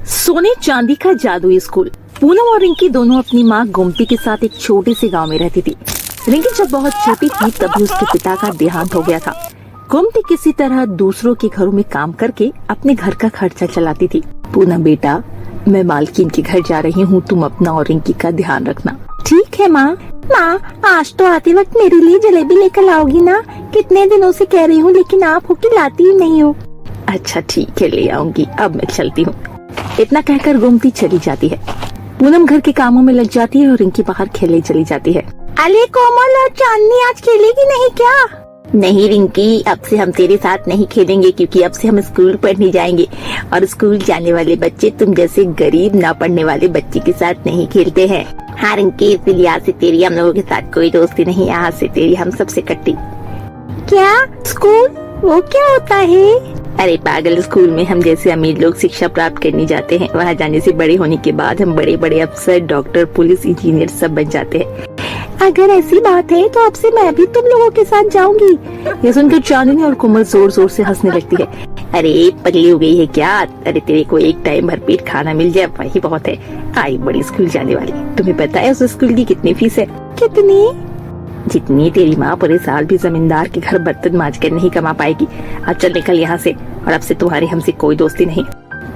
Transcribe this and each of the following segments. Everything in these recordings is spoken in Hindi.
सोने चांदी का जादुई स्कूल। पूनम और रिंकी दोनों अपनी माँ गोमती के साथ एक छोटे से गांव में रहती थी। रिंकी जब बहुत छोटी थी तभी उसके पिता का देहांत हो गया था। गोमती किसी तरह दूसरों के घरों में काम करके अपने घर का खर्चा चलाती थी। पूनम बेटा, मैं मालकिन के घर जा रही हूँ, तुम अपना और रिंकी का ध्यान रखना। ठीक है माँ। माँ, आज तो आते वक्त मेरे लिए जलेबी लेकर लाओगी ना? कितने दिनों से कह रही हूँ लेकिन आप हो कि लाती ही नहीं हो। अच्छा ठीक है, ले आऊंगी, अब मैं चलती हूँ। इतना कहकर गोमती चली जाती है। पूनम घर के कामों में लग जाती है और रिंकी बाहर खेलने चली जाती है। अरे कोमल और चांदनी आज खेलेगी नहीं क्या? नहीं रिंकी, अब से हम तेरे साथ नहीं खेलेंगे क्योंकि अब से हम स्कूल पढ़ने जाएंगे और स्कूल जाने वाले बच्चे तुम जैसे गरीब ना पढ़ने वाले बच्चे के साथ नहीं खेलते हैं। हाँ रिंकी, इसलिए आज से तेरी हम लोगों के साथ कोई दोस्ती नहीं, आज से तेरी हम सबसे कट्टी। क्या स्कूल? वो क्या होता है? अरे पागल, स्कूल में हम जैसे अमीर लोग शिक्षा प्राप्त करने जाते हैं। वहाँ जाने से बड़े होने के बाद हम बड़े बड़े अफसर, डॉक्टर, पुलिस, इंजीनियर सब बन जाते हैं। अगर ऐसी बात है तो अब से मैं भी तुम लोगों के साथ जाऊंगी। ये सुनकर चांदनी और कोमल जोर जोर से हंसने लगती है। अरे पगली हो गई है क्या? अरे तेरे को एक टाइम भरपेट खाना मिल जाए वही बहुत है। आई बड़ी स्कूल जाने वाली। तुम्हें पता है उस स्कूल की कितनी फीस है? कितनी? जितनी तेरी माँ पूरे साल भी जमींदार के घर बर्तन मांज कर नहीं कमा पाएगी। अब चल निकल यहाँ से, और अब से तुम्हारी हमसे कोई दोस्ती नहीं।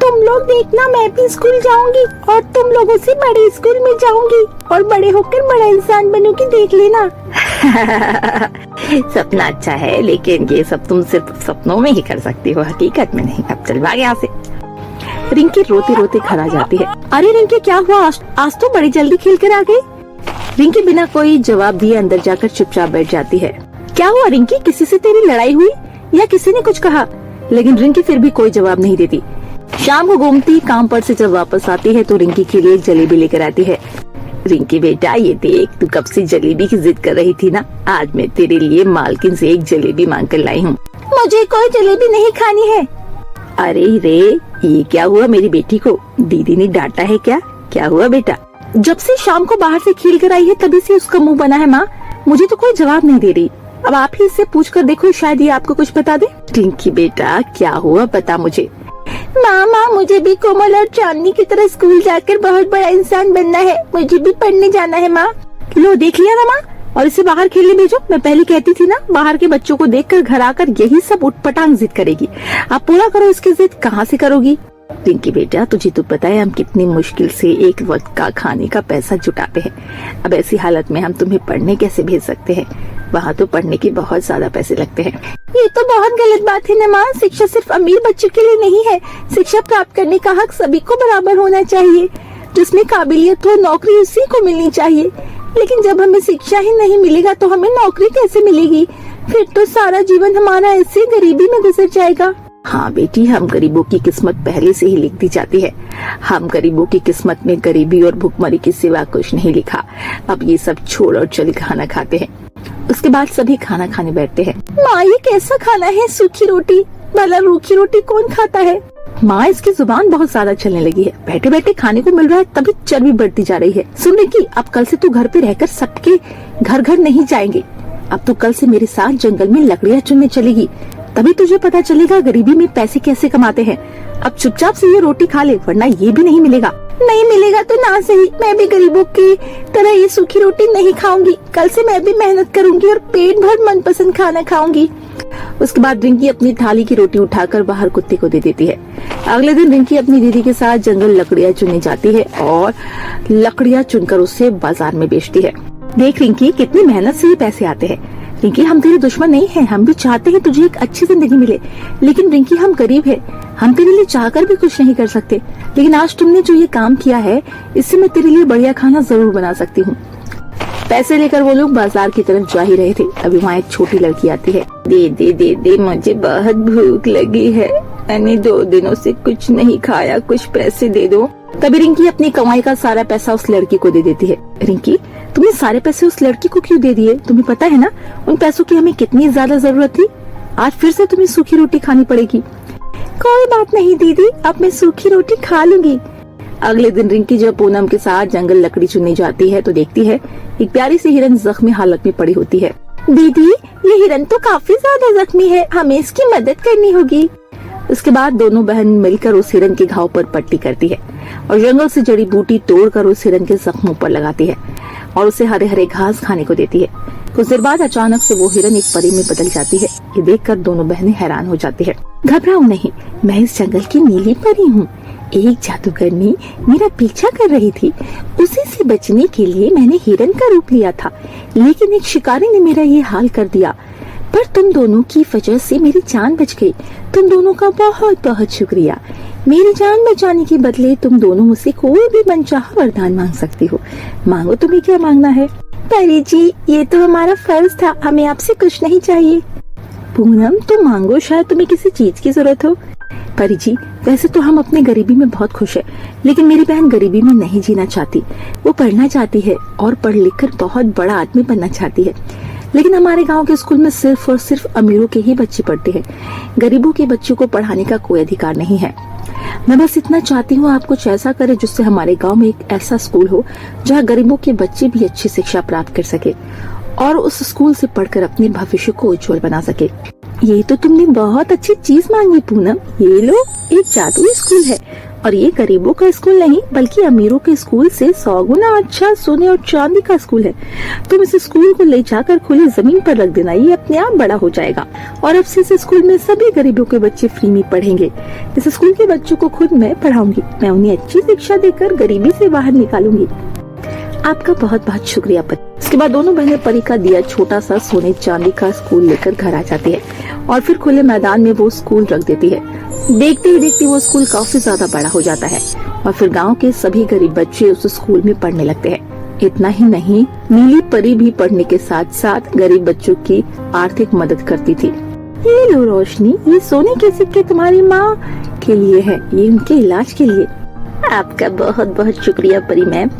तुम लोग देखना, मैं भी स्कूल जाऊंगी और तुम लोगों से बड़े स्कूल में जाऊंगी और बड़े होकर बड़ा इंसान बनूंगी, देख लेना। सपना अच्छा है लेकिन ये सब तुम सिर्फ सपनों में ही कर सकती हो, हकीकत में नहीं। अब चल भाग यहाँ से। रिंकी रोते रोते घर आ जाती है। अरे रिंकी, क्या हुआ? आज तो बड़ी जल्दी खेल कर आ गई। रिंकी बिना कोई जवाब दिए अंदर जाकर चुपचाप बैठ जाती है। क्या हुआ रिंकी, किसी से तेरी लड़ाई हुई या किसी ने कुछ कहा? लेकिन रिंकी फिर भी कोई जवाब नहीं देती। शाम को गोमती काम पर से जब वापस आती है तो रिंकी के लिए एक जलेबी लेकर आती है। रिंकी बेटा, ये देख, तू कब से जलेबी की जिद कर रही थी ना, आज मैं तेरे लिए मालकिन से एक जलेबी मांग कर लाई हूँ। मुझे कोई जलेबी नहीं खानी है। अरे रे, ये क्या हुआ? मेरी बेटी को दीदी ने डांटा है क्या? क्या हुआ बेटा? जब से शाम को बाहर से खेल कर आई है तभी से उसका मुंह बना है माँ। मुझे तो कोई जवाब नहीं दे रही। अब आप ही इससे पूछ कर देखो, शायद ये आपको कुछ बता दे। रिंकी बेटा, क्या हुआ बता मुझे। माँ, मुझे भी कोमल और चांदनी की तरह स्कूल जाकर बहुत बड़ा इंसान बनना है। मुझे भी पढ़ने जाना है माँ। लो देख लिया ना माँ, और इसे बाहर खेलने भेजो। मैं पहले कहती थी ना, बाहर के बच्चों को देखकर घर आकर यही सब उठपटांग जिद करेगी। आप पूरा करो इसकी जिद, कहाँ से करोगी? रिंकी बेटा, तुझे तो पता है हम कितनी मुश्किल से एक वक्त का खाने का पैसा जुटाते हैं। अब ऐसी हालत में हम तुम्हें पढ़ने कैसे भेज सकते हैं? वहाँ तो पढ़ने के बहुत ज्यादा पैसे लगते हैं। ये तो बहुत गलत बात है ना माँ। शिक्षा सिर्फ अमीर बच्चों के लिए नहीं है। शिक्षा प्राप्त करने का हक सभी को बराबर होना चाहिए। जिसमें काबिलियत हो, नौकरी उसी को मिलनी चाहिए। लेकिन जब हमें शिक्षा ही नहीं मिलेगा तो हमें नौकरी कैसे मिलेगी? फिर तो सारा जीवन हमारा ऐसे गरीबी में गुजर जाएगा। हाँ बेटी, हम गरीबों की किस्मत पहले से ही लिख दी जाती है। हम गरीबों की किस्मत में गरीबी और भूखमरी के सिवा कुछ नहीं लिखा। अब ये सब छोड़ और चल खाना खाते हैं। उसके बाद सभी खाना खाने बैठते हैं। माँ, ये कैसा खाना है? सूखी रोटी? भला रूखी रोटी कौन खाता है? माँ, इसकी जुबान बहुत ज्यादा चलने लगी है। बैठे बैठे खाने को मिल रहा है तभी चर्बी बढ़ती जा रही है। सुन रिंकी, अब कल से तू घर पे रहकर सबके घर घर नहीं जाएंगे। अब तो कल से मेरे साथ जंगल में लकड़ियाँ चुनने चलेगी, तभी तुझे पता चलेगा गरीबी में पैसे कैसे कमाते हैं। अब चुपचाप से ये रोटी खा ले, वरना ये भी नहीं मिलेगा। नहीं मिलेगा तो ना सही, मैं भी गरीबों की तरह ये सूखी रोटी नहीं खाऊंगी। कल से मैं भी मेहनत करूंगी और पेट भर मनपसंद खाना खाऊंगी। उसके बाद रिंकी अपनी थाली की रोटी उठाकर बाहर कुत्ते को दे देती है। अगले दिन रिंकी अपनी दीदी के साथ जंगल लकड़ियाँ चुनने जाती है और लकड़ियाँ चुनकर उसे बाजार में बेचती है। देख रिंकी, कितनी मेहनत से ये पैसे आते हैं। रिंकी, हम तेरे दुश्मन नहीं हैं, हम भी चाहते हैं तुझे एक अच्छी जिंदगी मिले। लेकिन रिंकी, हम गरीब हैं, हम तेरे लिए चाहकर भी कुछ नहीं कर सकते। लेकिन आज तुमने जो ये काम किया है, इससे मैं तेरे लिए बढ़िया खाना जरूर बना सकती हूँ। पैसे लेकर वो लोग बाजार की तरफ जा ही रहे थे। अभी वहाँ एक छोटी लड़की आती है। दे दे दे दे, मुझे बहुत भूख लगी है, मैंने 2 दिनों से कुछ नहीं खाया, कुछ पैसे दे दो। तभी रिंकी अपनी कमाई का सारा पैसा उस लड़की को दे देती है। रिंकी, तुमने सारे पैसे उस लड़की को क्यों दे दिए? तुम्हें पता है ना उन पैसों की हमें कितनी ज्यादा जरूरत थी। आज फिर से तुम्हें सूखी रोटी खानी पड़ेगी। कोई बात नहीं दीदी, अब मैं सूखी रोटी खा लूंगी। अगले दिन रिंकी जब पूनम के साथ जंगल लकड़ी चुनने जाती है तो देखती है एक प्यारी सी हिरन जख्मी हालत में पड़ी होती है। दीदी, ये हिरन तो काफी ज्यादा जख्मी है, हमें इसकी मदद करनी होगी। उसके बाद दोनों बहन मिलकर उस हिरन के घाव पर पट्टी करती है और जंगल से जड़ी बूटी तोड़कर उस हिरन के जख्मों पर लगाती है और उसे हरे हरे घास खाने को देती है। कुछ देर बाद अचानक से वो हिरन एक परी में बदल जाती है। ये देखकर दोनों बहनें हैरान हो जाती है। घबराओ नहीं, मैं इस जंगल की नीली परी हूँ। एक जादूगरनी मेरा पीछा कर रही थी, उसी से बचने के लिए मैंने हिरन का रूप लिया था, लेकिन एक शिकारी ने मेरा ये हाल कर दिया। पर तुम दोनों की वजह से मेरी जान बच गई। तुम दोनों का बहुत बहुत शुक्रिया। मेरी जान बचाने के बदले तुम दोनों मुझसे कोई भी मनचाहा वरदान मांग सकती हो। मांगो, तुम्हें क्या मांगना है? परी जी, ये तो हमारा फर्ज था, हमें आपसे कुछ नहीं चाहिए। पूनम, तुम मांगो, शायद तुम्हें किसी चीज की जरूरत हो। परी जी, वैसे तो हम अपनी गरीबी में बहुत खुश है, लेकिन मेरी बहन गरीबी में नहीं जीना चाहती। वो पढ़ना चाहती है और पढ़ लिख कर बहुत बड़ा आदमी बनना चाहती है, लेकिन हमारे गांव के स्कूल में सिर्फ और सिर्फ अमीरों के ही बच्चे पढ़ते हैं। गरीबों के बच्चों को पढ़ाने का कोई अधिकार नहीं है। मैं बस इतना चाहती हूँ आप कुछ ऐसा करें जिससे हमारे गांव में एक ऐसा स्कूल हो जहाँ गरीबों के बच्चे भी अच्छी शिक्षा प्राप्त कर सके और उस स्कूल से पढ़कर अपने भविष्य को उज्जवल बना सके। ये तो तुमने बहुत अच्छी चीज मांगी पूनम। ये लो, एक जादुई स्कूल है और ये गरीबों का स्कूल नहीं बल्कि अमीरों के स्कूल से 100 गुना अच्छा सोने और चांदी का स्कूल है। तुम इस स्कूल को ले जाकर खुली जमीन पर रख देना, ये अपने आप बड़ा हो जाएगा और अब से इस स्कूल में सभी गरीबों के बच्चे फ्री में पढ़ेंगे। इस स्कूल के बच्चों को खुद मैं पढ़ाऊंगी। मैं उन्हें अच्छी शिक्षा देकर गरीबी से बाहर निकालूंगी। आपका बहुत बहुत शुक्रिया परी। इसके बाद दोनों बहनें परी का दिया छोटा सा सोने चांदी का स्कूल लेकर घर आ जाती है और फिर खुले मैदान में वो स्कूल रख देती है। देखते ही देखते वो स्कूल काफी ज्यादा बड़ा हो जाता है और फिर गांव के सभी गरीब बच्चे उस स्कूल में पढ़ने लगते हैं। इतना ही नहीं, नीली परी भी पढ़ने के साथ साथ गरीब बच्चों की आर्थिक मदद करती थी। ये लो रोशनी, ये सोने के सिक्के तुम्हारी माँ के लिए है, ये उनके इलाज के लिए। आपका बहुत बहुत शुक्रिया परी मैम।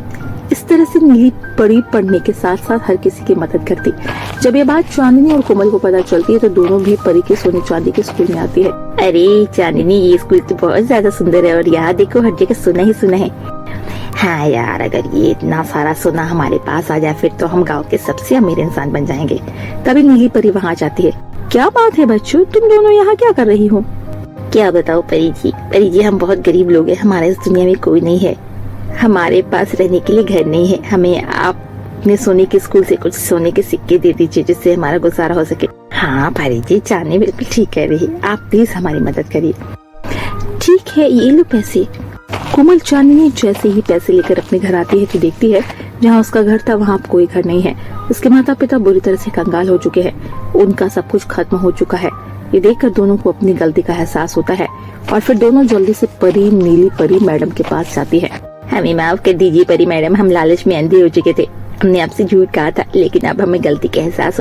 इस तरह से नीली परी पढ़ने के साथ साथ हर किसी की मदद करती। जब ये बात चांदनी और कोमल को पता चलती है तो दोनों भी परी के सोने चांदी के स्कूल में आती है। अरे चांदनी, ये स्कूल तो बहुत ज्यादा सुंदर है और यहाँ देखो हर जगह सोना ही सोना है। हाँ यार, अगर ये इतना सारा सोना हमारे पास आ जाए फिर तो हम गाँव के सबसे अमीर इंसान बन जाएंगे। तभी नीली परी वहाँ जाती है। क्या बात है बच्चों, तुम दोनों यहाँ क्या कर रही हो? क्या बताओ परी जी, हम बहुत गरीब लोग हैं, हमारे इस दुनिया में कोई नहीं है। हमारे पास रहने के लिए घर नहीं है। हमें आप अपने सोने के स्कूल से कुछ सोने के सिक्के दे दीजिए जिससे हमारा गुजारा हो सके। हाँ परी जी, चांदनी बिल्कुल ठीक कह रही है, आप प्लीज हमारी मदद करिए। ठीक है, ये लो पैसे। कोमल चांदनी जैसे ही पैसे लेकर अपने घर आती है तो देखती है जहाँ उसका घर था वहाँ कोई घर नहीं है। उसके माता पिता बुरी तरह से कंगाल हो चुके हैं, उनका सब कुछ खत्म हो चुका है। ये देखकर दोनों को अपनी गलती का एहसास होता है और फिर दोनों जल्दी से परी नीली परी मैडम के पास जाती है। हमें माफ कर दीजिए परी मैडम, हम लालच में अंधे हो चुके थे। हमने आपसे झूठ कहा था, लेकिन अब हमें गलती का एहसास